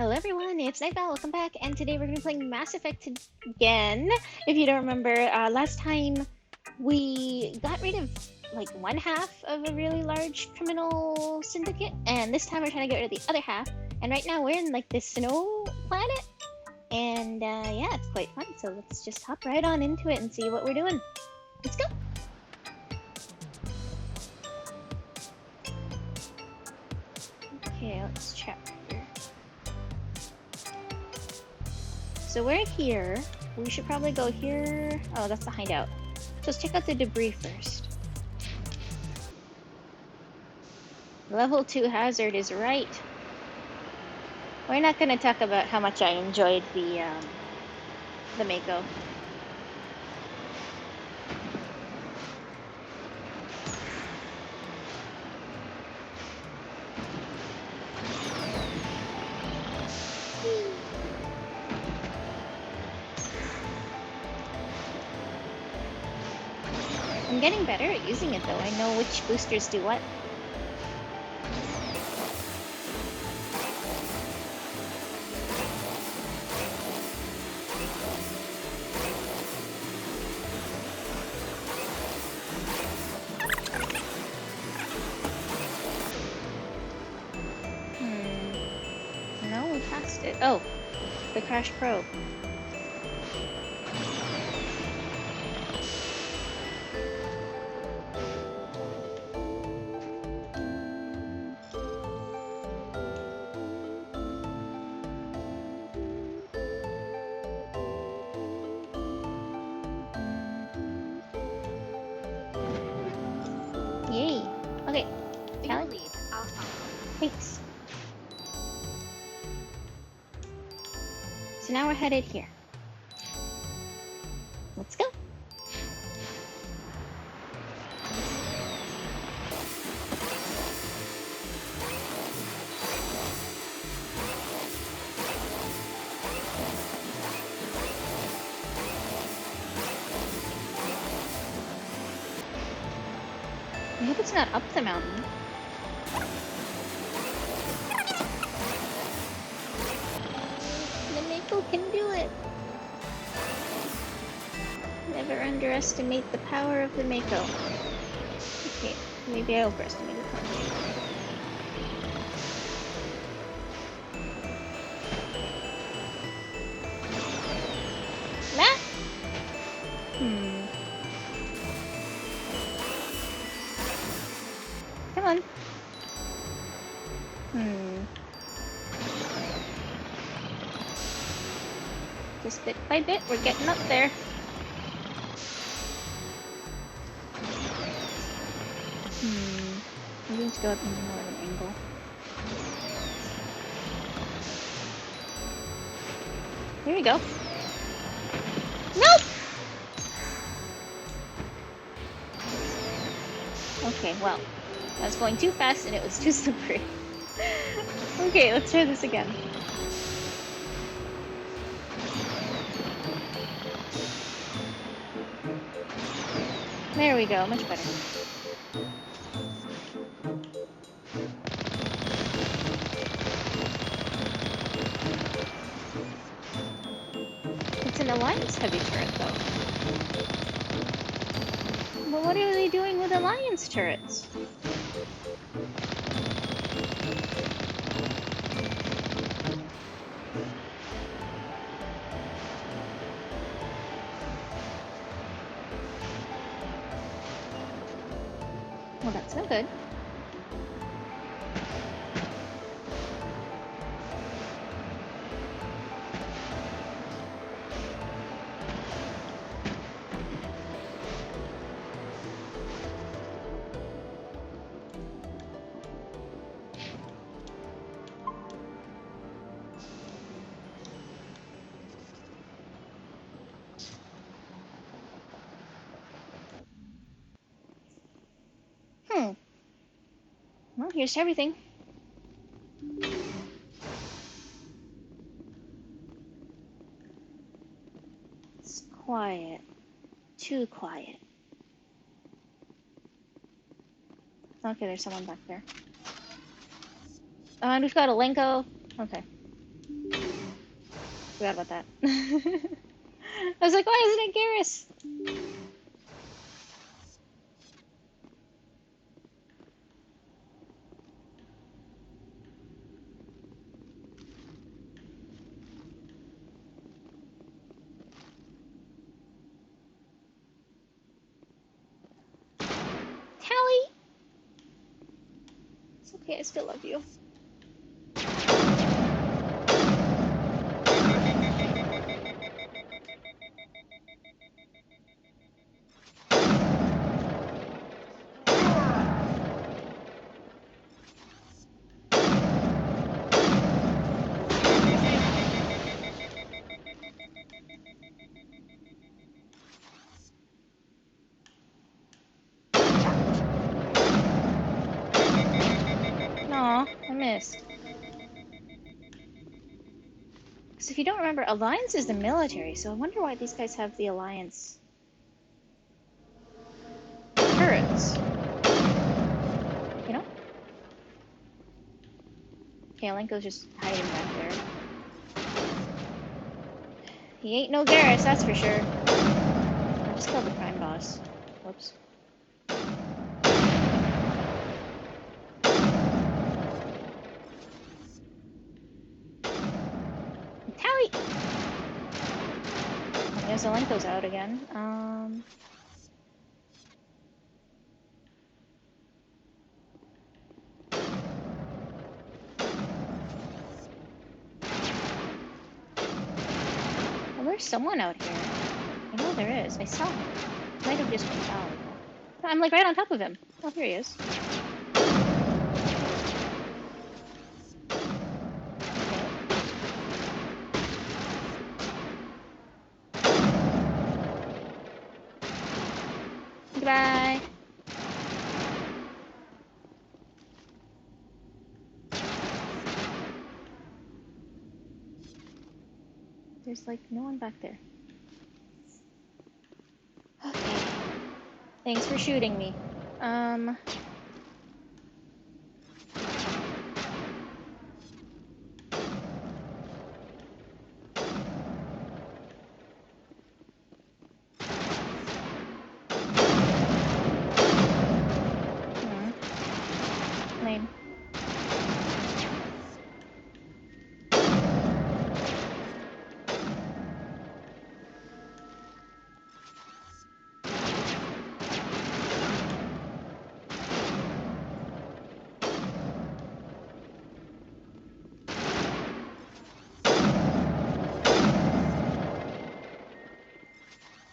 Hello everyone, it's Nytbelle, welcome back, and today we're going to be playing Mass Effect again. If you don't remember, last time we got rid of like one half of a really large criminal syndicate, and this time we're trying to get rid of the other half. And right now we're in like this snow planet, and yeah, it's quite fun, so let's just hop right on into it and see what we're doing. Let's go! Okay, let's check here. So we're here. We should probably go here. Oh, that's the hideout. So let's check out the debris first. Level 2 hazard is right. We're not going to talk about how much I enjoyed the Mako. I'm getting better at using it though. I know which boosters do what. No, we passed it. Oh, the crash probe. Yay. Okay. Callie. Thanks. So now we're headed here. Let's go. I hope it's not up the mountain. The Mako can do it. Never underestimate the power of the Mako. Okay, maybe I overestimated the power. Matt? Come on. Just bit by bit, we're getting up there. I'm going to go up into more of an angle. Here we go. Nope! Okay, well, I was going too fast and it was too slippery. Okay, let's try this again. There we go, much better. It's an Alliance heavy turret, though. But what are they doing with Alliance turrets? Well, that's no good. Well, here's everything. It's quiet. Too quiet. Okay, there's someone back there. And we've got Alenko. Okay. Forgot about that. I was like, why isn't it Garrus? Tally! It's okay, I still love you. Aw, I missed. Because if you don't remember, Alliance is the military, so I wonder why these guys have the Alliance turrets. You know? Okay, Alenko's just hiding back there. He ain't no Garrus, that's for sure. I just killed the prime boss. Whoops. Tally! I guess Alenko's out again. Well, there's someone out here. I know there is. I saw him. Might have just been Tally, though. I'm like right on top of him. Oh, here he is. Goodbye. There's like no one back there. Okay. Thanks for shooting me. Lame.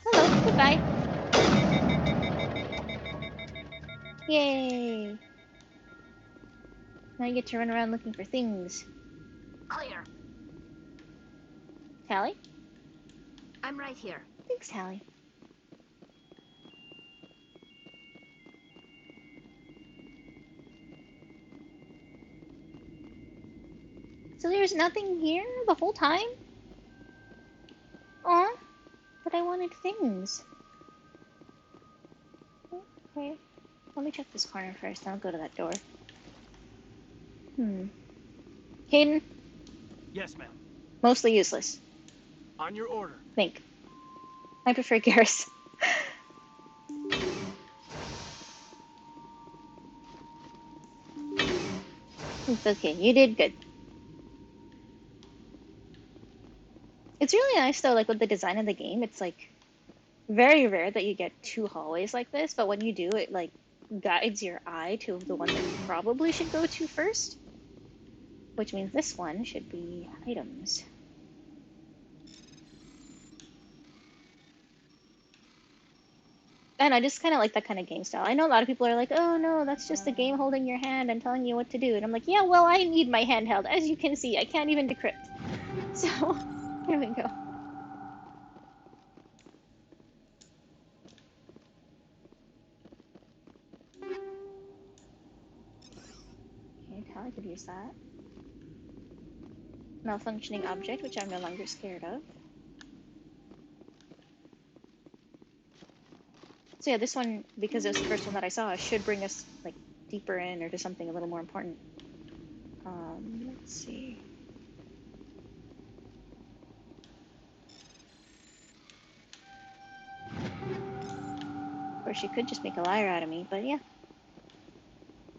Hello, goodbye. Yay! Now you get to run around looking for things. Clear. Tally? I'm right here. Thanks, Tally. So there's nothing here the whole time? Aw, but I wanted things. Okay, let me check this corner first, then I'll go to that door. Hayden? Yes, ma'am. Mostly useless. On your order. Think. I prefer Garrus. It's okay, you did good. It's really nice though, like with the design of the game, it's like very rare that you get two hallways like this, but when you do, it like guides your eye to the one that you probably should go to first. Which means this one should be items. And I just kind of like that kind of game style. I know a lot of people are like, oh no, that's just the game holding your hand and telling you what to do. And I'm like, yeah, well, I need my handheld. As you can see, I can't even decrypt. So, here we go. Okay, Tally could use that. Malfunctioning object, which I'm no longer scared of. So yeah, this one, because it was the first one that I saw, should bring us like deeper in or to something a little more important. Let's see. course, you could just make a liar out of me, but yeah.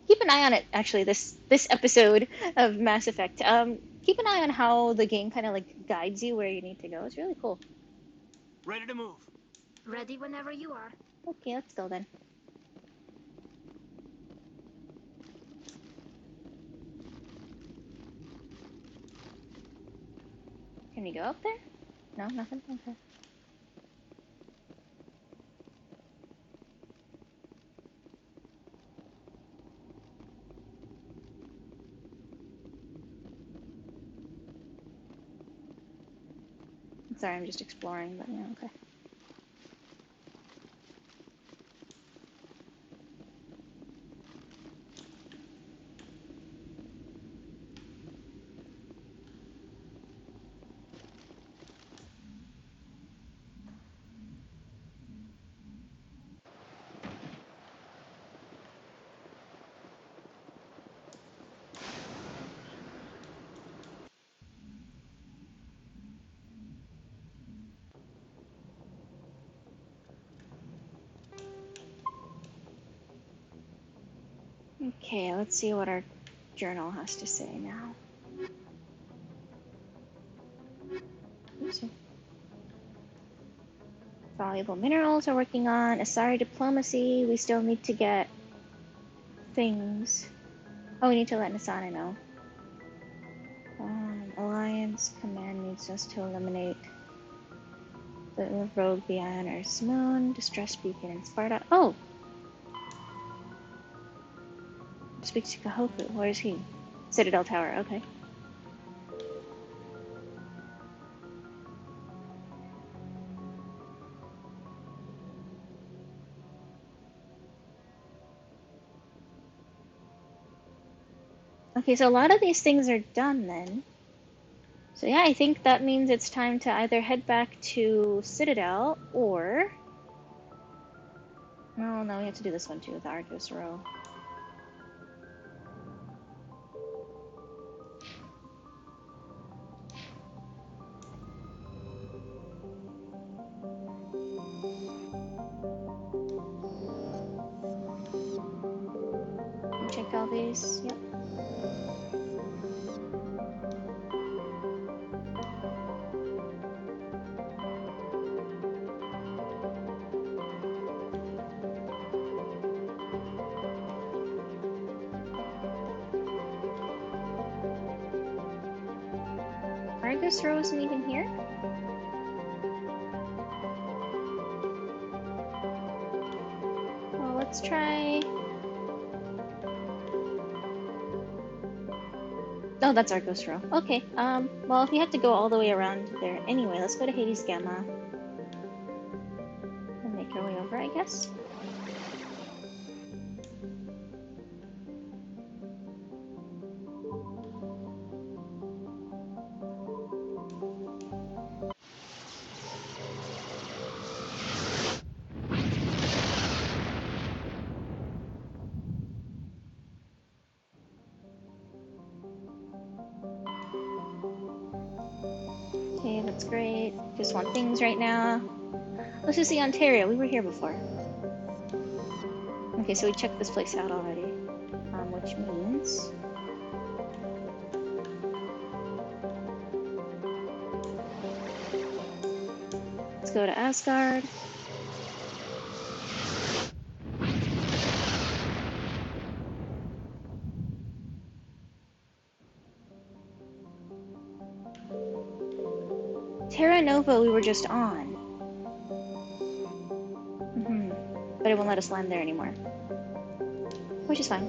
Keep an eye on it, actually, this episode of Mass Effect. Keep an eye on how the game kind of like guides you where you need to go. It's really cool. Ready to move. Ready whenever you are. Okay, let's go then. Can we go up there? No, nothing? Okay. Sorry, I'm just exploring, but yeah, okay. Okay, let's see what our journal has to say now. Oopsie. Valuable minerals we're working on. Asari diplomacy. We still need to get things. Oh, we need to let Nasana know. Alliance command needs us to eliminate the rogue beyond Earth's moon. Distress beacon in Sparta. Oh! Speak to Kahoku. Where is he? Citadel Tower. Okay. Okay, so a lot of these things are done then. So yeah, I think that means it's time to either head back to Citadel or... No, we have to do this one too, the Arcos Row. You checked all these? Yep. Argus Row isn't even here? Well, let's try... Oh, that's Arcos Row. Okay, well, if you have to go all the way around there anyway, let's go to Hades Gamma. And make our way over, I guess. Okay, that's great. Just want things right now. Let's just see Ontario. We were here before. Okay, so we checked this place out already. Which means... let's go to Asgard. Terra Nova we were just on. But it won't let us land there anymore. Which is fine.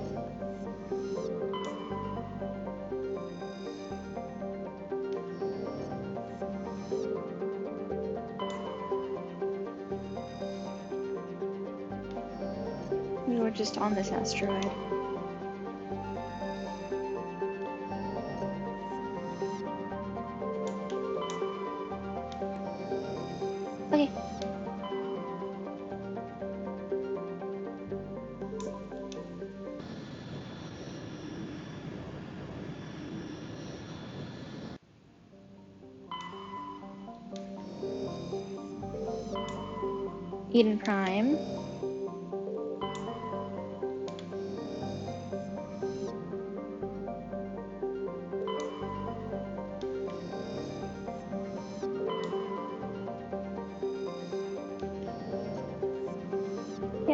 We were just on this asteroid. Okay. Eden Prime.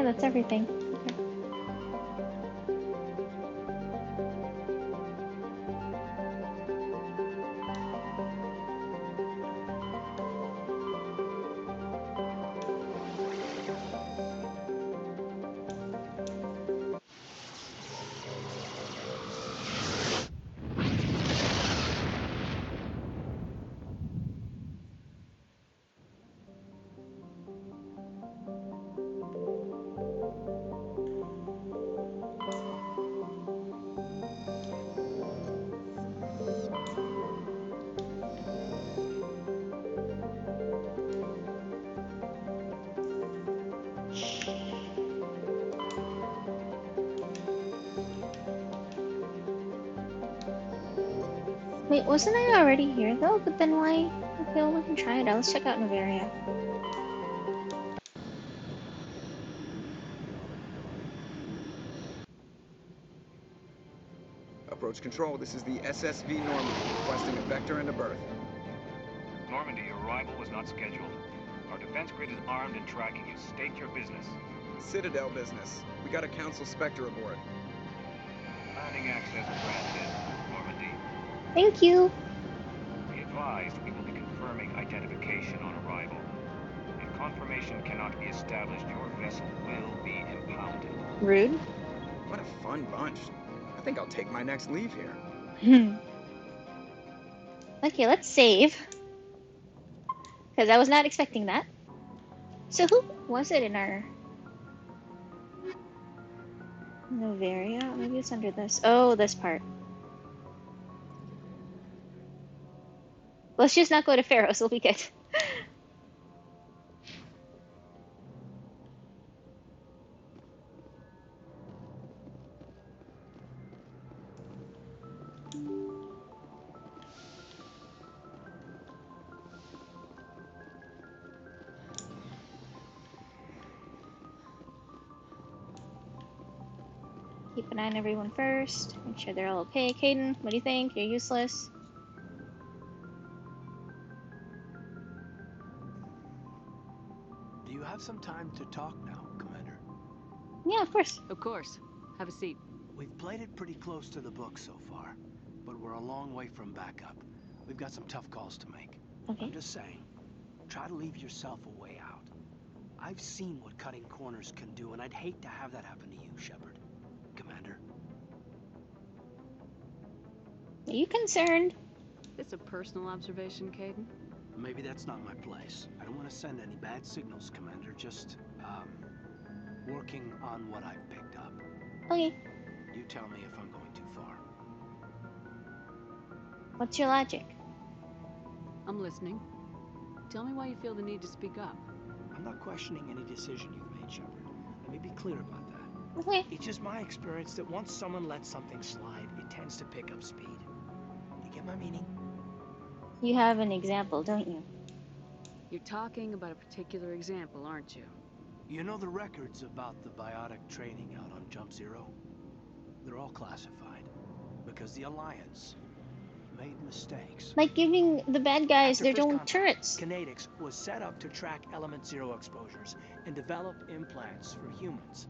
that's everything. Okay. Wait, wasn't I already here though? But then why? Okay, well, we can try it out. Let's check out Novaria. Approach control, this is the SSV Normandy, requesting a vector and a berth. Normandy, your arrival was not scheduled. Our defense grid is armed and tracking you. State your business. Citadel business. We got a Council Spectre aboard. Landing access granted, Normandy. Thank you. Be advised, we will be confirming identification on arrival. If confirmation cannot be established, your vessel will be impounded. Rude. What a fun bunch. I think I'll take my next leave here. Okay, let's save. Because I was not expecting that. So who was it in our Novaria? Maybe it's under this. Oh, this part. Let's just not go to Pharaoh's. We'll be good. Keep an eye on everyone first. Make sure they're all okay. Caden, what do you think? You're useless. Do you have some time to talk now, Commander? Yeah, of course. Of course. Have a seat. We've played it pretty close to the book so far, but we're a long way from backup. We've got some tough calls to make. Okay. I'm just saying, try to leave yourself a way out. I've seen what cutting corners can do, and I'd hate to have that happen to you, Shepard. Commander. Are you concerned? It's a personal observation, Caden. Maybe that's not my place. I don't want to send any bad signals, Commander. Just, working on what I've picked up. Okay. You tell me if I'm going too far. What's your logic? I'm listening. Tell me why you feel the need to speak up. I'm not questioning any decision you've made, Shepard. Let me be clear about that. Okay. It's just my experience that once someone lets something slide, it tends to pick up speed. You get my meaning? You have an example, don't you? You're talking about a particular example, aren't you? You know the records about the biotic training out on Jump Zero? They're all classified. Because the Alliance made mistakes. Like giving the bad guys After their first own contact, turrets. Kinetics was set up to track Element Zero exposures and develop implants for humans.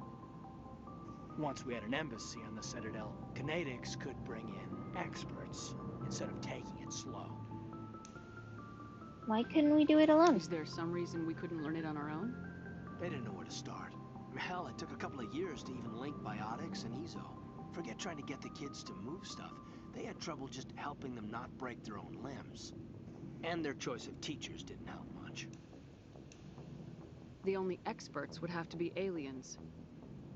Once we had an embassy on the Citadel, Kinetics could bring in experts instead of taking it slow. Why couldn't we do it alone? Is there some reason we couldn't learn it on our own? They didn't know where to start. Hell, it took a couple of years to even link biotics and EZO. Forget trying to get the kids to move stuff. They had trouble just helping them not break their own limbs. And their choice of teachers didn't help much. The only experts would have to be aliens.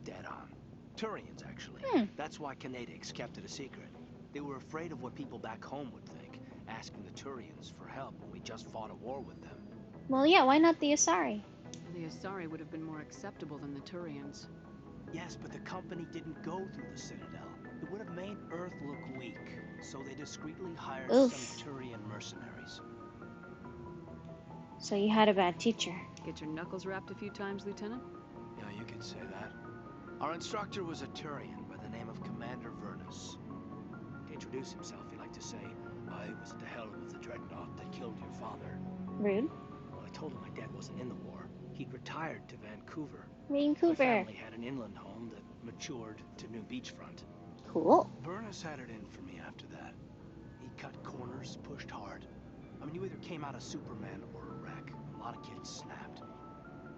Dead on. Turians, actually. That's why Kinetics kept it a secret. They were afraid of what people back home would think, asking the Turians for help when we just fought a war with them. Well, yeah, why not the Asari? The Asari would have been more acceptable than the Turians. Yes, but the company didn't go through the Citadel. It would have made Earth look weak, so they discreetly hired Oof. some Turian mercenaries. So you had a bad teacher. Get your knuckles rapped a few times, Lieutenant? Yeah, you could say that. Our instructor was a Turian by the name of Commander Vernus. To introduce himself, he liked to say, "I was at the helm of the dreadnought that killed your father." Rude. Well, I told him my dad wasn't in the war. He'd retired to Vancouver. My Vancouver. family had an inland home that matured to new beachfront. Cool. Burness had it in for me after that. He cut corners, pushed hard. I mean, you either came out a Superman or a wreck. A lot of kids snapped.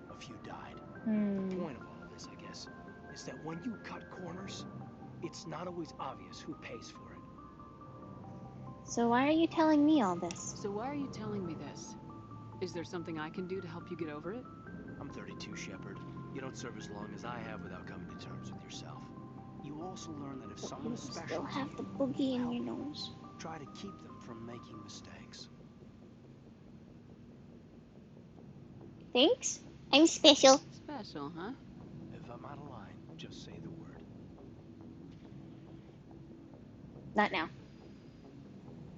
A few died. The point of all of this, I guess, is that when you cut corners, it's not always obvious who pays for it. So why are you telling me all this? So why are you telling me this? Is there something I can do to help you get over it? I'm 32, Shepard. You don't serve as long as I have without coming to terms with yourself. You also learn that if But someone you is special still to have you, the boogie in help your you. nose. Try to keep them from making mistakes. Thanks. I'm special. Special, huh? If I'm out of line, just say the word. Not now.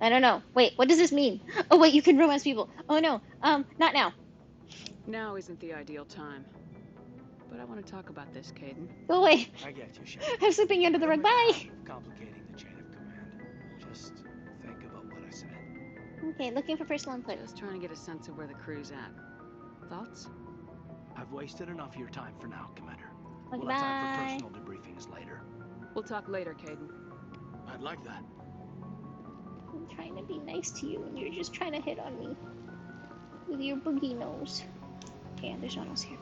I don't know. Wait, what does this mean? Oh wait, you can romance people. Oh no. Not now. Now isn't the ideal time. But I want to talk about this, Caden. Go away. I get you, Shepard. I'm slipping under the rug. Bye. Complicating the chain of command. Just think about what I said. Okay, looking for personal input. Just trying to get a sense of where the crew's at. Thoughts? I've wasted enough of your time for now, Commander. Okay, We'll have time bye. for personal debriefings later. We'll talk later, Caden. I'd like that. I'm trying to be nice to you, and you're just trying to hit on me with your boogie nose. Okay, there's no one else here.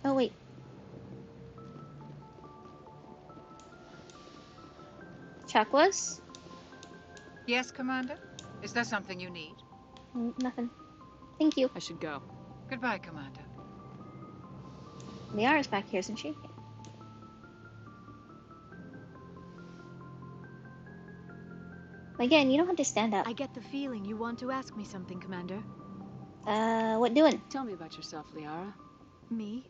Oh wait. Chakwas? Yes, Commander? Is there something you need? Nothing. Thank you. I should go. Goodbye, Commander. Liara's back here, isn't she? Again, you don't have to stand up. I get the feeling you want to ask me something, Commander. What doing? Tell me about yourself, Liara. Me?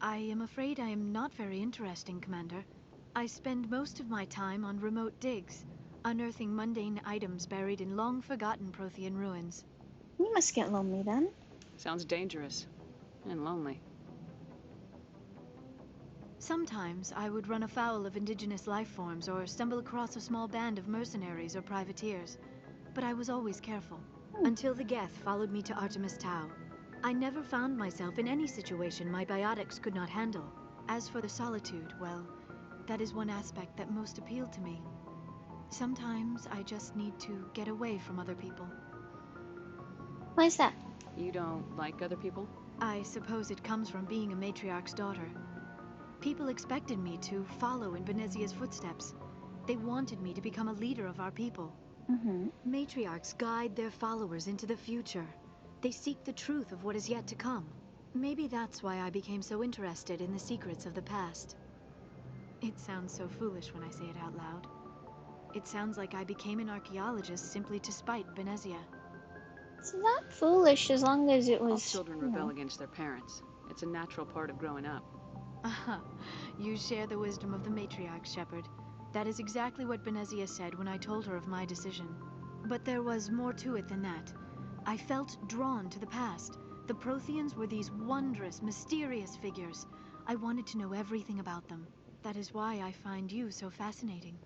I am afraid I am not very interesting, Commander. I spend most of my time on remote digs, unearthing mundane items buried in long-forgotten Prothean ruins. You must get lonely then. Sounds dangerous. And lonely. Sometimes I would run afoul of indigenous life forms or stumble across a small band of mercenaries or privateers. But I was always careful. Until the Geth followed me to Artemis Tau. I never found myself in any situation my biotics could not handle. As for the solitude, well, that is one aspect that most appealed to me. Sometimes I just need to get away from other people. Why is that? You don't like other people? I suppose it comes from being a matriarch's daughter. People expected me to follow in Benezia's footsteps. They wanted me to become a leader of our people. Matriarchs guide their followers into the future. They seek the truth of what is yet to come. Maybe that's why I became so interested in the secrets of the past. It sounds so foolish when I say it out loud. It sounds like I became an archaeologist simply to spite Benezia. It's not foolish as long as it All was. children rebel against their parents. It's a natural part of growing up. Aha, you share the wisdom of the matriarch, Shepard. That is exactly what Benezia said when I told her of my decision. But there was more to it than that. I felt drawn to the past. The Protheans were these wondrous, mysterious figures. I wanted to know everything about them. That is why I find you so fascinating.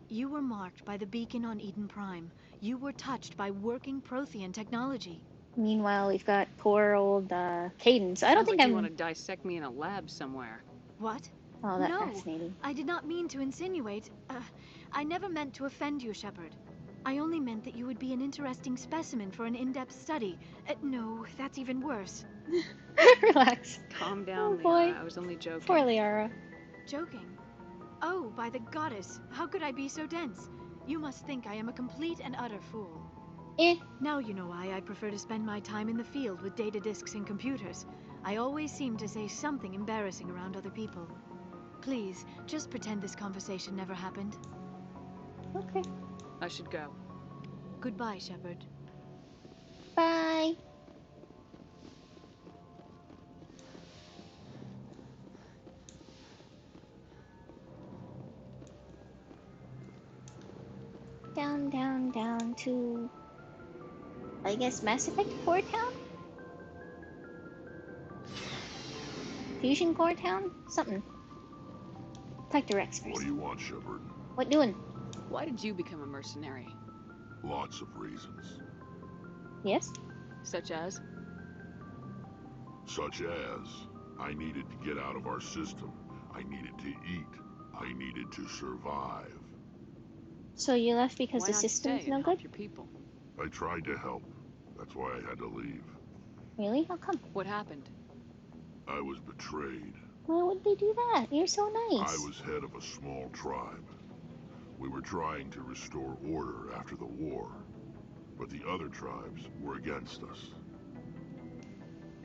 You were marked by the beacon on Eden Prime. You were touched by working Prothean technology. Meanwhile, we've got poor old Cadence. I don't Sounds think like I'm. you want to dissect me in a lab somewhere. What? Oh, that's No, fascinating. I did not mean to insinuate. I never meant to offend you, Shepard. I only meant that you would be an interesting specimen for an in-depth study. No, that's even worse. Relax. Calm down, Oh, boy. Liara. I was only joking. Poor Liara. Joking? Oh, by the goddess, how could I be so dense? You must think I am a complete and utter fool. Now you know why I prefer to spend my time in the field with data disks and computers. I always seem to say something embarrassing around other people. Please, just pretend this conversation never happened. Okay. I should go. Goodbye, Shepard. Bye. Down, down, down to, I guess, Mass Effect Core Town? Fusion Core Town? Something. Talk to Rex What first. do you want, Shepard? What doing? Why did you become a mercenary? Lots of reasons. Yes? Such as? Such as, I needed to get out of our system. I needed to eat. I needed to survive. So you left because Why the not system's stay no and good? help your people? I tried to help. That's why I had to leave. Really? How come? What happened? I was betrayed. Why would they do that? You're so I nice. was head of a small tribe. We were trying to restore order after the war, but the other tribes were against us.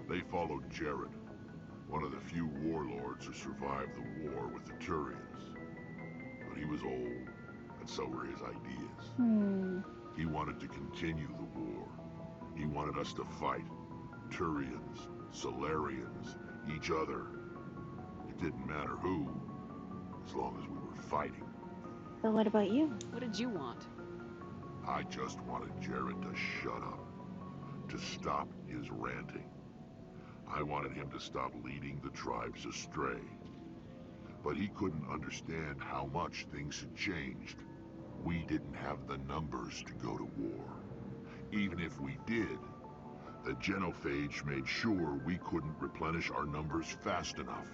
They followed Jared, one of the few warlords who survived the war with the Turians. But he was old, and so were his ideas. He wanted to continue the war. He wanted us to fight. Turians, Solarians, each other. It didn't matter who, as long as we were fighting. But what about you? What did you want? I just wanted Jared to shut up, to stop his ranting. I wanted him to stop leading the tribes astray. But he couldn't understand how much things had changed. We didn't have the numbers to go to war. Even if we did, the genophage made sure we couldn't replenish our numbers fast enough.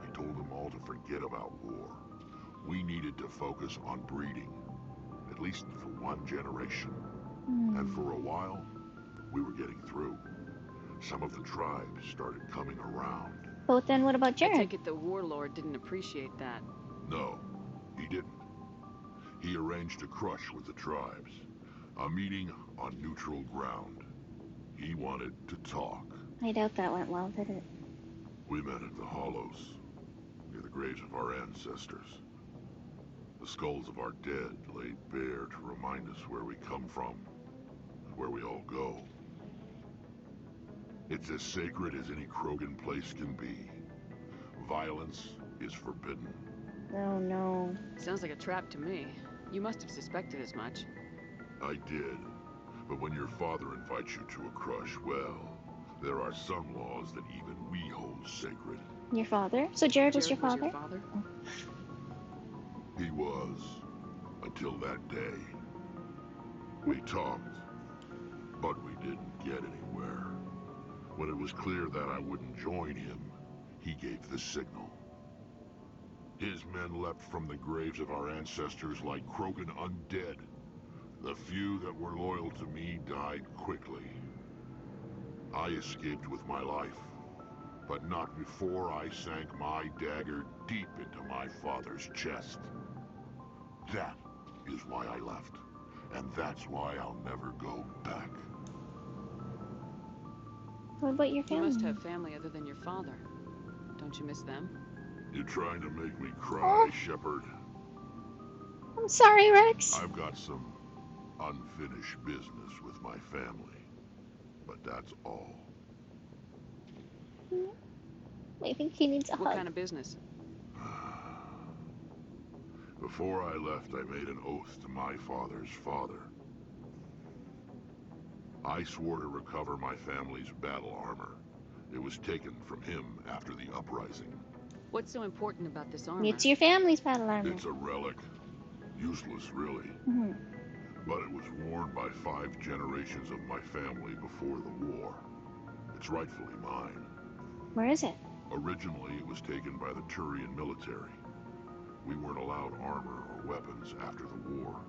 I told them all to forget about war. We needed to focus on breeding, at least for one generation. And for a while, we were getting through. Some of the tribes started coming around. But then what about I Jared? take it the warlord didn't appreciate that. No, he didn't. He arranged a crush with the tribes. A meeting on neutral ground. He wanted to talk. I doubt that went well, did it? We met at the Hollows, near the graves of our ancestors. The skulls of our dead laid bare to remind us where we come from, and where we all go. It's as sacred as any Krogan place can be. Violence is forbidden. Oh no. Sounds like a trap to me. You must have suspected as much. I did. But when your father invites you to a crush, well, there are some laws that even we hold sacred. Your father? So Jared was your Jared was father? your father? He was, until that day. We talked, but we didn't get anywhere. When it was clear that I wouldn't join him, he gave the signal. His men leapt from the graves of our ancestors like Krogan undead. The few that were loyal to me died quickly. I escaped with my life, but not before I sank my dagger deep into my father's chest. That is why I left, and that's why I'll never go back. What about your You family? must have family other than your father. Don't you miss them? You're trying to make me cry, Shepard. I'm sorry, Rex. I've got some unfinished business with my family, but that's all. I think he needs a What hug. kind of business? Before I left, I made an oath to my father's father. I swore to recover my family's battle armor. It was taken from him after the uprising. What's so important about this armor? It's your family's battle armor. It's a relic. Useless, really. But it was worn by 5 generations of my family before the war. It's rightfully mine. Where is it? Originally, it was taken by the Turian military. We weren't allowed armor or weapons after the war.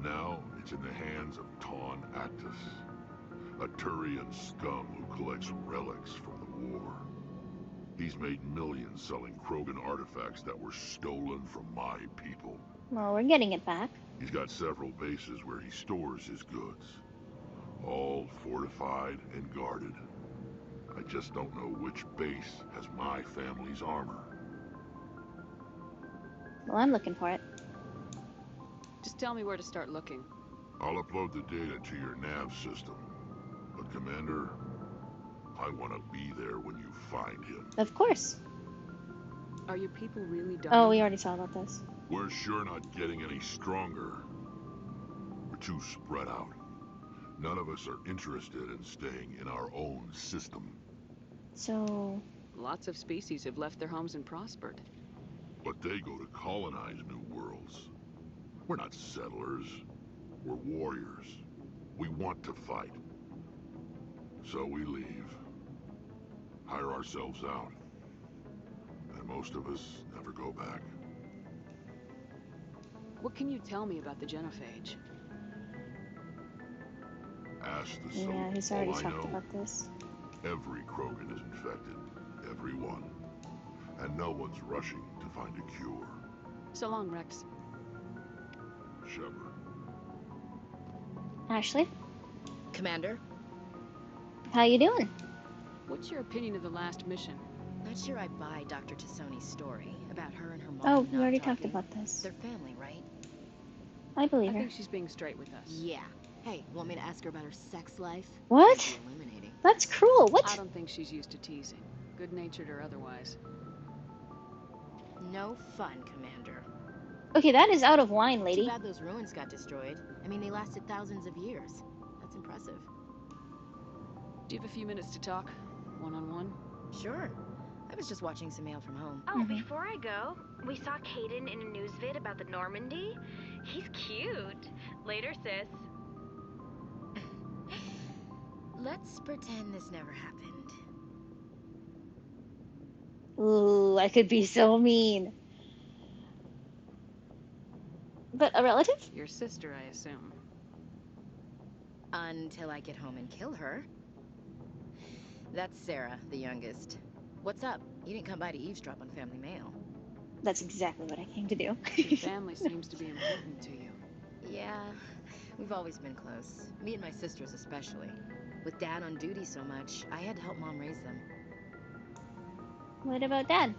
Now, it's in the hands of Ton Actus, a Turian scum who collects relics from the war. He's made millions selling Krogan artifacts that were stolen from my people. Well, we're getting it back. He's got several bases where he stores his goods, all fortified and guarded. I just don't know which base has my family's armor. Well, I'm looking for it. Just tell me where to start looking. I'll upload the data to your nav system. But Commander, I want to be there when you find him. Of course. Are your people really dying? Oh, we already saw about this. We're sure not getting any stronger. We're too spread out. None of us are interested in staying in our own system. So, Lots of species have left their homes and prospered. But they go to colonize new worlds. We're not settlers. We're warriors. We want to fight. So we leave. Hire ourselves out. And most of us never go back. What can you tell me about the genophage? Ask the Yeah, Soap. he's already All I talked know, about this. every Krogan is infected. Every one. And no one's rushing to find a cure. So long, Rex. Shepard. Ashley, Commander? how you doing? What's your opinion of the last mission? Not sure I buy Dr. Tassoni's story about her and her mom Oh, not we already talked talking. about this. They're family, right? I believe I her. think she's being straight with us. Yeah. Hey, want me to ask her about her sex life? What? That'd be illuminating. That's cruel. I What? don't think she's used to teasing, good-natured or otherwise. No fun, Commander. Okay, that is out of line, Too lady. bad those ruins got destroyed. I mean, they lasted thousands of years. That's impressive. Do you have a few minutes to talk? One-on-one? Sure. I was just watching some mail from home. Oh, before I go, we saw Caden in a news vid about the Normandy. He's cute. Later, sis. Let's pretend this never happened. Ooh, I could be so mean. But a relative? Your sister, I assume. Until I get home and kill her. That's Sarah, the youngest. What's up? You didn't come by to eavesdrop on family mail. That's exactly what I came to do. Your family seems to be important to you. Yeah, we've always been close. Me and my sisters especially. With Dad on duty so much, I had to help Mom raise them. What about Dad?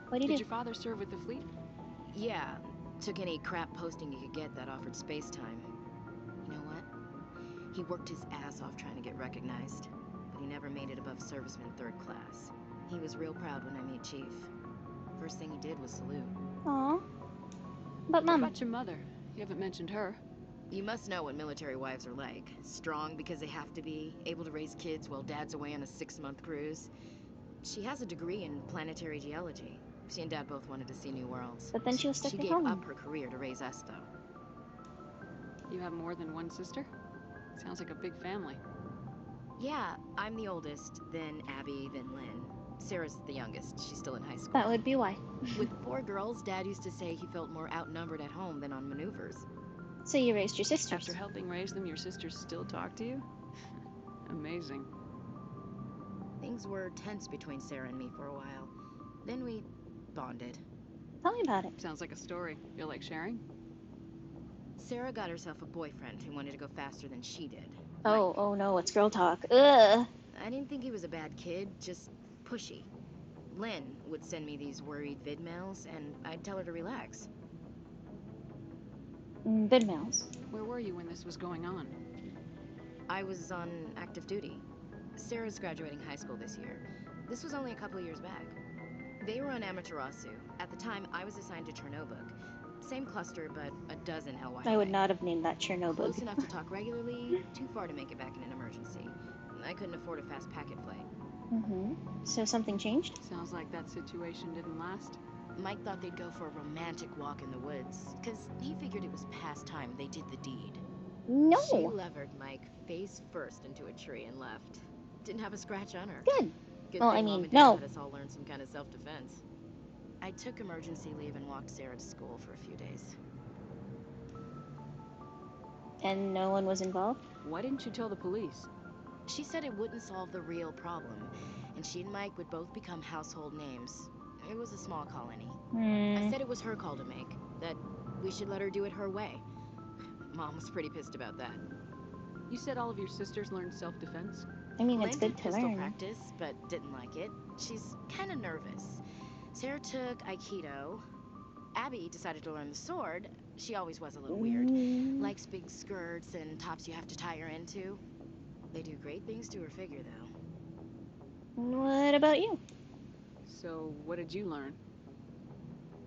What do you Did do? your father serve with the fleet? Yeah, took any crap posting he could get that offered space time. You know what? He worked his ass off trying to get recognized, but he never made it above serviceman 3rd class. He was real proud when I met Chief. First thing he did was salute. Aw. But What Mom. about your mother? You haven't mentioned her. You must know what military wives are like. Strong because they have to be, able to raise kids while Dad's away on a 6-month cruise. She has a degree in planetary geology. She and Dad both wanted to see new worlds. But then she was stuck She at gave home. up her career to raise us, though. You have more than one sister? Sounds like a big family. Yeah, I'm the oldest, then Abby, then Lynn. Sarah's the youngest. She's still in high school. That would be why. With 4 girls, Dad used to say he felt more outnumbered at home than on maneuvers. So you raised your sisters. After helping raise them, your sisters still talk to you? Amazing. Things were tense between Sarah and me for a while. Then we bonded. Tell me about it. Sounds like a story. Feel like sharing? Sarah got herself a boyfriend who wanted to go faster than she did. Oh no, it's girl talk. Ugh. I didn't think he was a bad kid, just pushy. Lynn would send me these worried vid mails, and I'd tell her to relax. Vid mails. Where were you when this was going on? I was on active duty. Sarah's graduating high school this year. This was only a couple of years back. They were on Amaterasu. At the time, I was assigned to Chernobog. Same cluster, but a dozen LY. I would not have named that Chernobyl. Close enough to talk regularly, too far to make it back in an emergency. I couldn't afford a fast packet flight. So something changed? Sounds like that situation didn't last. Mike thought they'd go for a romantic walk in the woods, because he figured it was past time they did the deed. No. She levered Mike face first into a tree and left. Didn't have a scratch on her. Good. Good Well, thing I Mom mean, and Dad no. let us all learn some kind of self-defense. I took emergency leave and walked Sarah to school for a few days. And no one was involved? Why didn't you tell the police? She said it wouldn't solve the real problem, and she and Mike would both become household names. It was a small colony. I said it was her call to make, that we should let her do it her way. Mom was pretty pissed about that. You said all of your sisters learned self-defense? I mean, it's Lynn good did to pistol learn. practice, but didn't like it. She's kind of nervous. Sarah took Aikido. Abby decided to learn the sword. She always was a little weird. Likes big skirts and tops you have to tie her into. They do great things to her figure, though. What about you? So, what did you learn?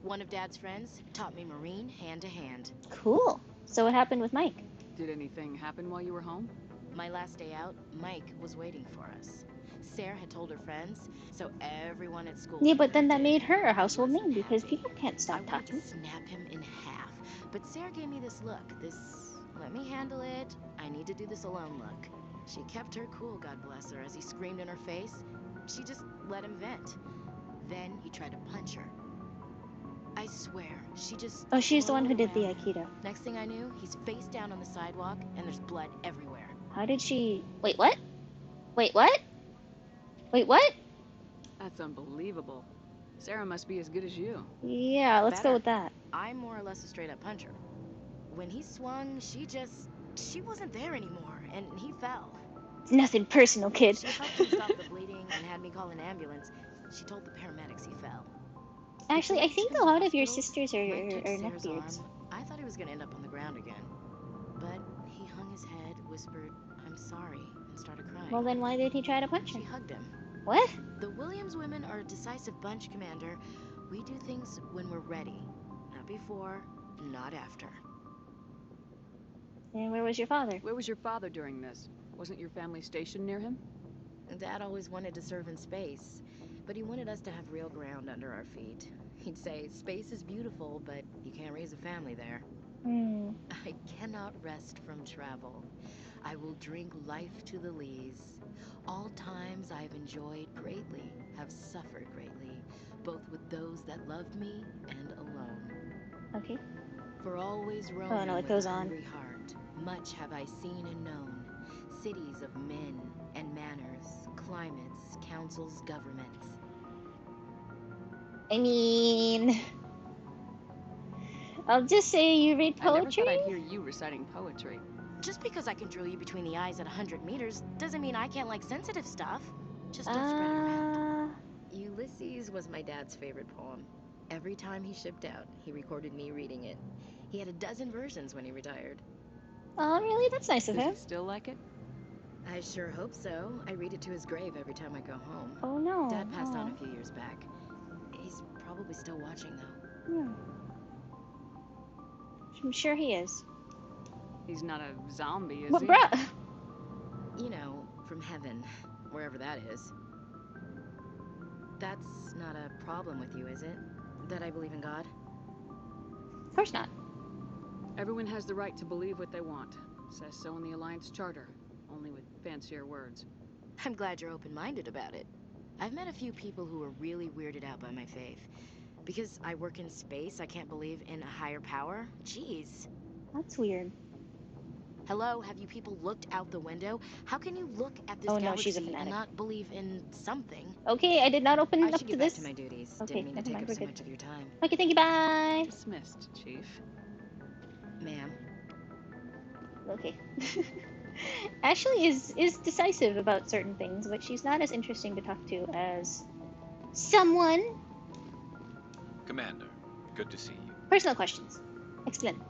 One of Dad's friends taught me Marine hand to hand. Cool. So what happened with Mike? Did anything happen while you were home? My last day out, Mike was waiting for us. Sarah had told her friends, so everyone at school Yeah, knew but who then that did made it. her a I household name wasn't because happy. people can't I stop wanted talking. to snap him in half, but Sarah gave me this look, this let me handle it, I need to do this alone look. She kept her cool, God bless her, as he screamed in her face. She just let him vent. Then he tried to punch her. I swear, she just Oh, she's the one who flowed did the around. Aikido. Next thing I knew, he's face down on the sidewalk, and there's blood everywhere. How did she... Wait, what? Wait, what? Wait, what? That's unbelievable. Sarah must be as good as you. Yeah, let's go Better. with that. I'm more or less a straight-up puncher. When he swung, she wasn't there anymore, and he fell. It's nothing personal, kid. She helped him stop the bleeding and had me call an ambulance. She told the paramedics he fell. Actually, I think a lot of your sisters are Mike took Sarah's neckbeards. arm. I thought he was gonna end up on the ground again. But he hung his head, whispered, "I'm sorry," and started crying. Well, then why did he try to punch She her? hugged him. What? The Williams women are a decisive bunch, Commander. We do things when we're ready. Not before, not after. And where was your father? Where was your father during this? Wasn't your family stationed near him? Dad always wanted to serve in space, but he wanted us to have real ground under our feet. He'd say, space is beautiful, but you can't raise a family there. I cannot rest from travel. I will drink life to the lees. All times I have enjoyed greatly, have suffered greatly, both with those that loved me and alone. Okay. For always roaming no, it with goes a on. hungry heart, much have I seen and known, cities of men and manners, climates, councils, governments. I mean... I'll just say you read I never poetry? thought I'd hear you reciting poetry. Just because I can drill you between the eyes at 100 meters doesn't mean I can't like sensitive stuff. Just don't spread it around. Ulysses was my dad's favorite poem. Every time he shipped out, he recorded me reading it. He had a dozen versions when he retired. Oh, really? That's nice of Does him. he still like it? I sure hope so. I read it to his grave every time I go home. Oh, no. Dad passed on a few years back. He's probably still watching, though. Yeah. I'm sure he is. He's not a zombie, is But, he? bruh! You know, from heaven, wherever that is. That's not a problem with you, is it? That I believe in God? Of course not. Everyone has the right to believe what they want. Says so in the Alliance Charter, only with fancier words. I'm glad you're open-minded about it. I've met a few people who are really weirded out by my faith. Because I work in space, I can't believe in a higher power? Jeez. That's weird. Hello, have you people looked out the window? How can you look at this Oh, no, galaxy she's a and fanatic. not believe in something? Okay, I did not open I up should to get this. back to my duties. Okay, Didn't mean to never take mind, up we're so good. much of your time. Okay, thank you, bye! Dismissed, Chief. Ma'am. Okay. Ashley is decisive about certain things, but she's not as interesting to talk to as someone. Commander, good to see you. Personal questions. Explain.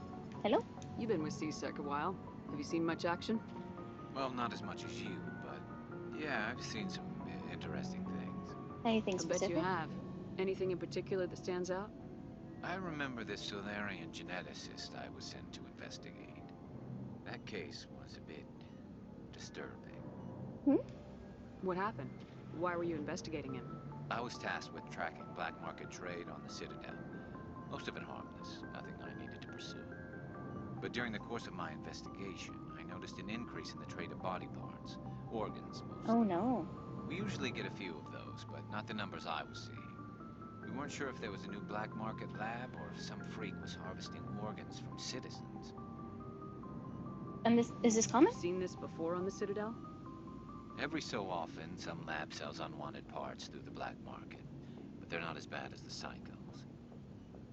Hello? You've been with C-Sec a while. Have you seen much action? Well, not as much as you, but yeah, I've seen some interesting things. Anything I specific? bet you have. Anything in particular that stands out? I remember this Solarian geneticist I was sent to investigate. That case was a bit disturbing. What happened? Why were you investigating him? I was tasked with tracking black market trade on the Citadel. Most of it harmless, nothing I needed to pursue. But during the course of my investigation, I noticed an increase in the trade of body parts, organs mostly. Oh no. We usually get a few of those, but not the numbers I was seeing. We weren't sure if there was a new black market lab or if some freak was harvesting organs from citizens. And is this common? You've seen this before on the Citadel? Every so often, some lab sells unwanted parts through the black market, but they're not as bad as the cycles.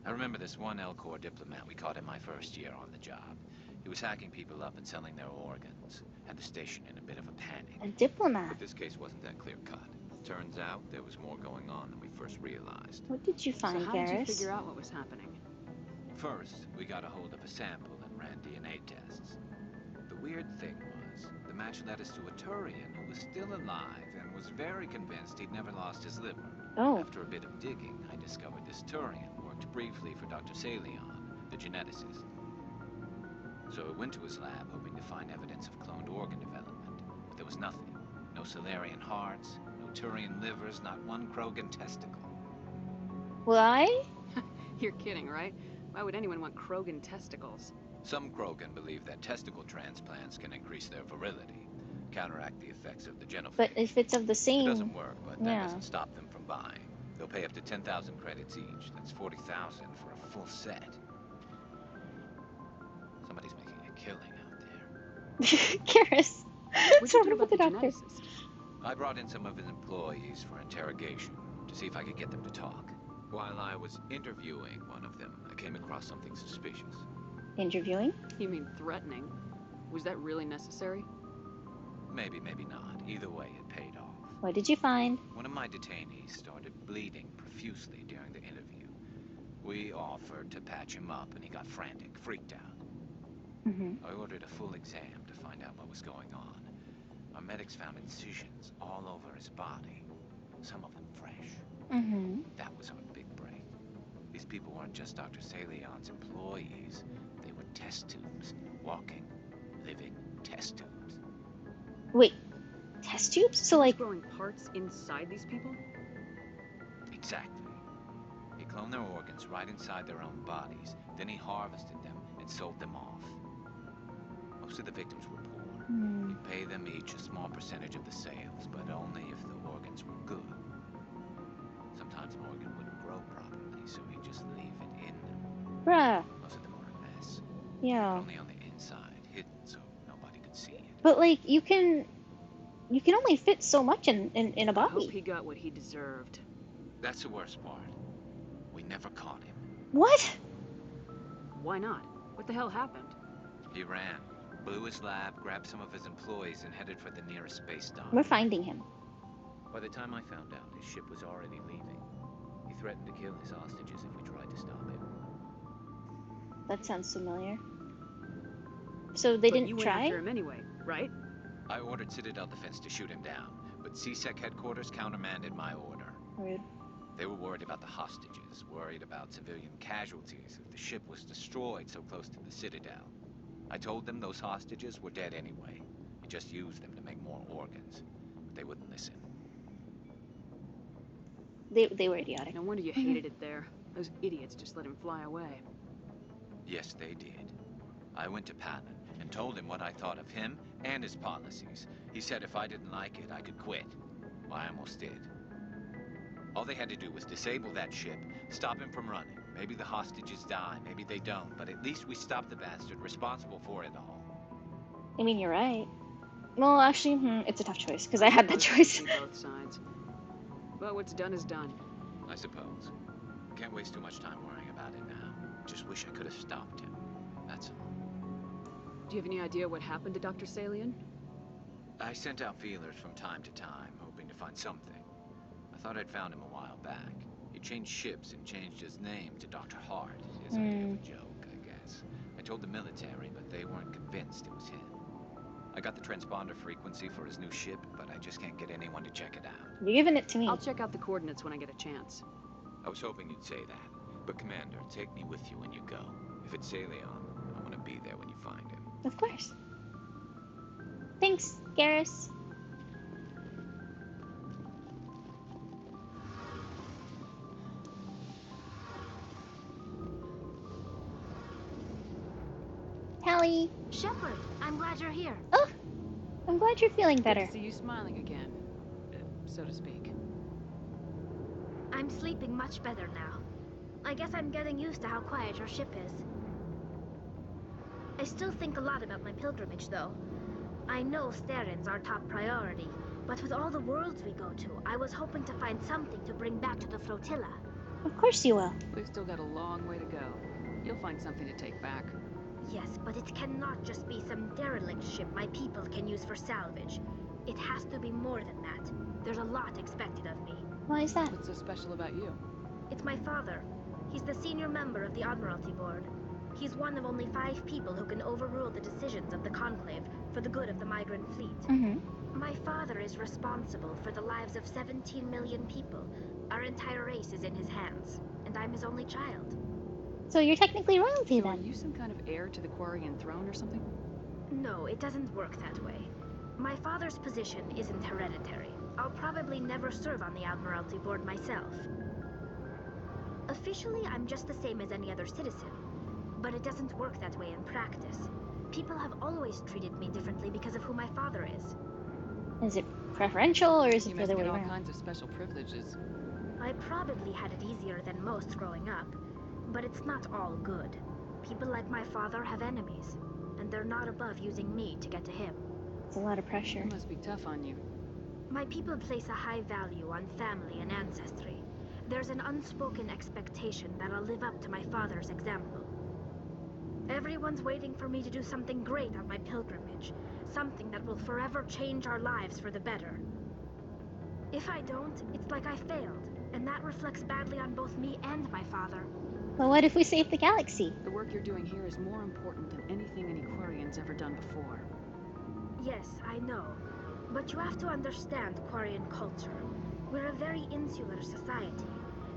I remember this one Elcor diplomat we caught in my first year on the job. He was hacking people up and selling their organs. Had the station in a bit of a panic. A diplomat? But this case wasn't that clear-cut. Turns out there was more going on than we first realized. What did you find, So how did you Garrus? figure out what was happening? First, we got a hold of a sample and ran DNA tests. The weird thing was, the match led us to a Turian who was still alive and was very convinced he'd never lost his liver. Oh. After a bit of digging, I discovered this Turian worked briefly for Dr. Salion, the geneticist. So I went to his lab hoping to find evidence of cloned organ development, but there was nothing. No Solarian hearts, Turian livers, not one Krogan testicle. Why? You're kidding, right? Why would anyone want Krogan testicles? Some Krogan believe that testicle transplants can increase their virility, counteract the effects of the genophage. But if it's of the same... It doesn't work, but that yeah. doesn't stop them from buying. They'll pay up to 10,000 credits each. That's 40,000 for a full set. Somebody's making a killing out there. Garrus, what's wrong with the doctor? I brought in some of his employees for interrogation to see if I could get them to talk. While I was interviewing one of them, I came across something suspicious. Interviewing? You mean threatening? Was that really necessary? Maybe, maybe not. Either way, it paid off. What did you find? One of my detainees started bleeding profusely during the interview. We offered to patch him up, and he got frantic, freaked out. I ordered a full exam to find out what was going on. Our medics found incisions all over his body, some of them fresh. That was our big break. These people weren't just Dr. Salion's employees. They were test tubes. Walking, living test tubes. Wait, test tubes? So like... growing parts inside these people? Exactly. He cloned their organs right inside their own bodies. Then he harvested them and sold them off. Most of the victims were poor. He'd pay them each a small percentage of the sales, but only if the organs were good. Sometimes an organ wouldn't grow properly, so he'd just leave it in them. Bruh. Most of them were a mess. Yeah. Only on the inside, hidden, so nobody could see it. But like, you can only fit so much in a body. I hope he got what he deserved. That's the worst part. We never caught him. What? Why not? What the hell happened? He ran, blew his lab, grabbed some of his employees, and headed for the nearest space dock. We're finding him. By the time I found out, his ship was already leaving. He threatened to kill his hostages if we tried to stop him. That sounds familiar. So they didn't you try? Went after him anyway, right? I ordered Citadel Defense to shoot him down, but CSEC headquarters countermanded my order. Rude. They were worried about the hostages, worried about civilian casualties if the ship was destroyed so close to the Citadel. I told them those hostages were dead anyway. We just used them to make more organs. But they wouldn't listen. They were idiotic. No wonder you hated it there. Those idiots just let him fly away. Yes, they did. I went to Patton and told him what I thought of him and his policies. He said if I didn't like it, I could quit. Well, I almost did. All they had to do was disable that ship, stop him from running. Maybe the hostages die, maybe they don't, but at least we stopped the bastard responsible for it all. I mean, you're right. Well, actually, it's a tough choice, because I had that choice. Both sides. But what's done is done. I suppose. Can't waste too much time worrying about it now. Just wish I could have stopped him. That's all. Do you have any idea what happened to Dr. Salion? I sent out feelers from time to time, hoping to find something. I thought I'd found him a while back. He changed ships and changed his name to Dr. Hart. His idea of a joke, I guess. I told the military, but they weren't convinced it was him. I got the transponder frequency for his new ship, but I just can't get anyone to check it out. You're giving it to me. I'll check out the coordinates when I get a chance. I was hoping you'd say that. But Commander, take me with you when you go. If it's Salion, I want to be there when you find him. Of course. Thanks, Garrus. Hallie. Shepard, I'm glad you're here. Oh, I'm glad you're feeling better. Good to see you smiling again, so to speak. I'm sleeping much better now. I guess I'm getting used to how quiet your ship is. I still think a lot about my pilgrimage, though. I know Starin's our top priority, but with all the worlds we go to, I was hoping to find something to bring back to the flotilla. Of course you will. We've still got a long way to go. You'll find something to take back. Yes, but it cannot just be some derelict ship my people can use for salvage. It has to be more than that. There's a lot expected of me. Why is that? What's so special about you? It's my father. He's the senior member of the Admiralty Board. He's one of only 5 people who can overrule the decisions of the Conclave for the good of the migrant fleet. My father is responsible for the lives of 17 million people. Our entire race is in his hands, and I'm his only child. So you're technically royalty So then? are you some kind of heir to the Quarian throne or something? No, it doesn't work that way. My father's position isn't hereditary. I'll probably never serve on the Admiralty Board myself. Officially, I'm just the same as any other citizen, but it doesn't work that way in practice. People have always treated me differently because of who my father is. Is it preferential, or is it You the must other way get all around? kinds of special privileges. I probably had it easier than most growing up, but it's not all good. People like my father have enemies, and they're not above using me to get to him. It's a lot of pressure. It must be tough on you. My people place a high value on family and ancestry. There's an unspoken expectation that I'll live up to my father's example. Everyone's waiting for me to do something great on my pilgrimage, something that will forever change our lives for the better. If I don't, it's like I failed, and that reflects badly on both me and my father. Well, what if we save the galaxy? The work you're doing here is more important than anything an Aquarian's ever done before. Yes, I know. But you have to understand Quarian culture. We're a very insular society.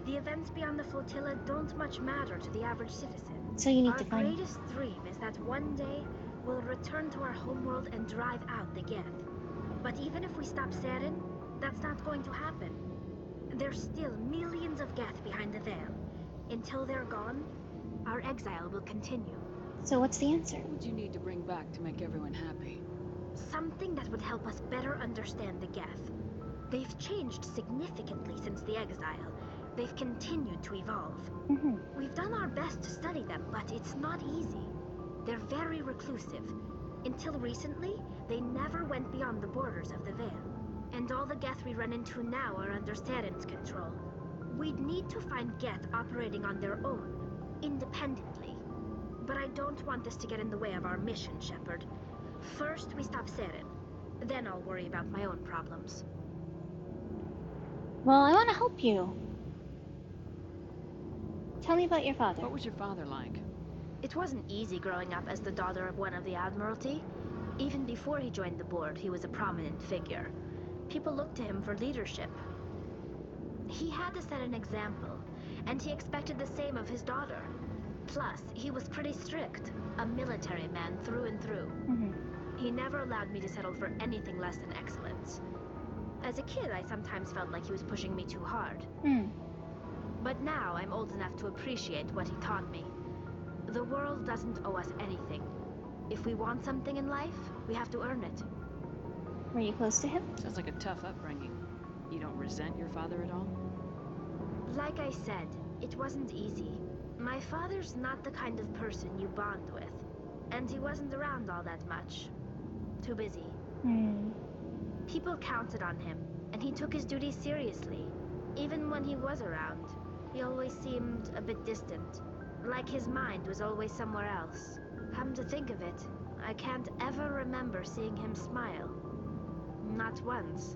The events beyond the flotilla don't much matter to the average citizen. So you need Our to find... greatest dream is that one day we'll return to our homeworld and drive out the Geth. But even if we stop Saren, that's not going to happen. There's still millions of Geth behind the veil. Until they're gone, our exile will continue. So what's the answer? What would you need to bring back to make everyone happy? Something that would help us better understand the Geth. They've changed significantly since the exile. They've continued to evolve. We've done our best to study them, but it's not easy. They're very reclusive. Until recently, they never went beyond the borders of the Veil. And all the Geth we run into now are under Saren's control. We'd need to find Geth operating on their own, independently. But I don't want this to get in the way of our mission, Shepard. First, we stop Saren. Then I'll worry about my own problems. Well, I want to help you. Tell me about your father. What was your father like? It wasn't easy growing up as the daughter of one of the Admiralty. Even before he joined the board, he was a prominent figure. People looked to him for leadership. He had to set an example, and he expected the same of his daughter. Plus, he was pretty strict, a military man through and through. He never allowed me to settle for anything less than excellence. As a kid, I sometimes felt like he was pushing me too hard. But now I'm old enough to appreciate what he taught me. The world doesn't owe us anything. If we want something in life, we have to earn it. Were you close to him? Sounds like a tough upbringing. You don't resent your father at all? Like I said, it wasn't easy. My father's not the kind of person you bond with. And he wasn't around all that much. Too busy. People counted on him, and he took his duties seriously. Even when he was around, he always seemed a bit distant. Like his mind was always somewhere else. Come to think of it, I can't ever remember seeing him smile. Not once.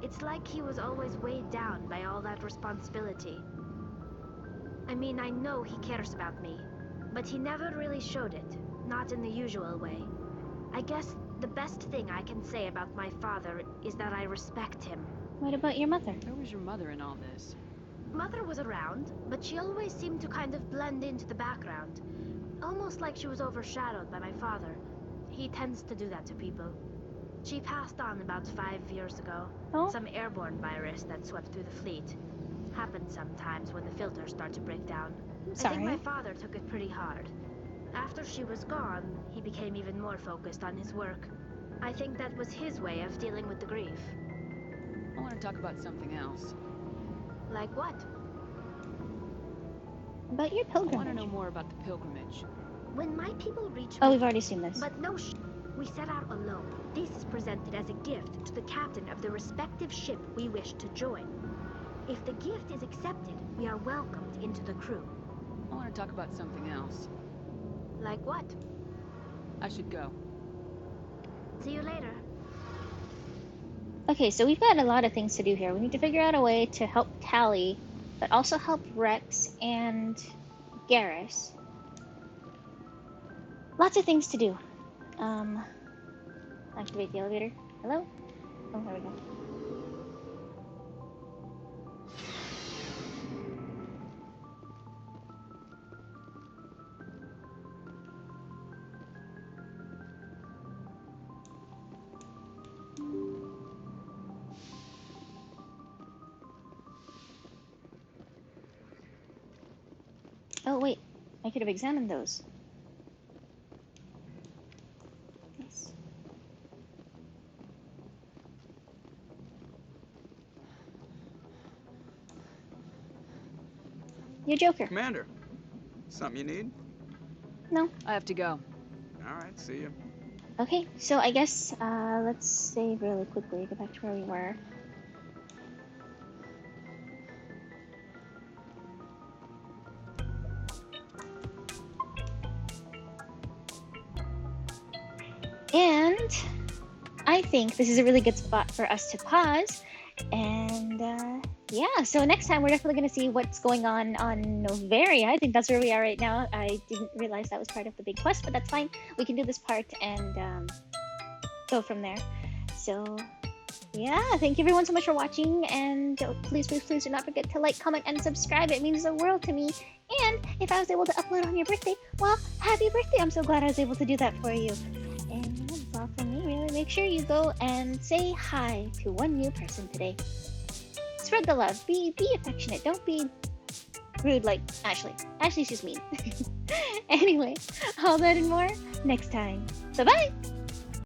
It's like he was always weighed down by all that responsibility. I mean, I know he cares about me, but he never really showed it, not in the usual way. I guess the best thing I can say about my father is that I respect him. What about your mother? Where was your mother in all this? Mother was around, but she always seemed to kind of blend into the background. Almost like she was overshadowed by my father. He tends to do that to people. She passed on about 5 years ago. Some airborne virus that swept through the fleet. Happens sometimes when the filters start to break down. I think my father took it pretty hard. After she was gone, he became even more focused on his work. I think that was his way of dealing with the grief. I want to talk about something else. Like what? About your pilgrimage. I want to know more about the pilgrimage. When my people reach... Oh, we've already seen this. But no we set out alone. This is presented as a gift to the captain of the respective ship we wish to join. If the gift is accepted, we are welcomed into the crew. I want to talk about something else. Like what? I should go. See you later. Okay, so we've got a lot of things to do here. We need to figure out a way to help Tally, but also help Rex and Garrus. Lots of things to do. Activate the elevator. Hello? Oh, there we go. Oh, wait. I could have examined those. Nice. You're Joker. Commander, something you need? No. I have to go. All right, see you. Okay, so I guess let's save really quickly. Go back to where we were. And I think this is a really good spot for us to pause. And yeah, so next time we're definitely going to see what's going on Noveria. I think that's where we are right now. I didn't realize that was part of the big quest, but that's fine. We can do this part and go from there. So yeah, thank you everyone so much for watching. And please, please, please do not forget to like, comment, and subscribe. It means the world to me. And if I was able to upload on your birthday, well, happy birthday. I'm so glad I was able to do that for you. And that's all from me, really. Make sure you go and say hi to one new person today. Spread the love. Be affectionate. Don't be rude like Ashley. Ashley's just mean. Anyway, all that and more next time. Bye-bye!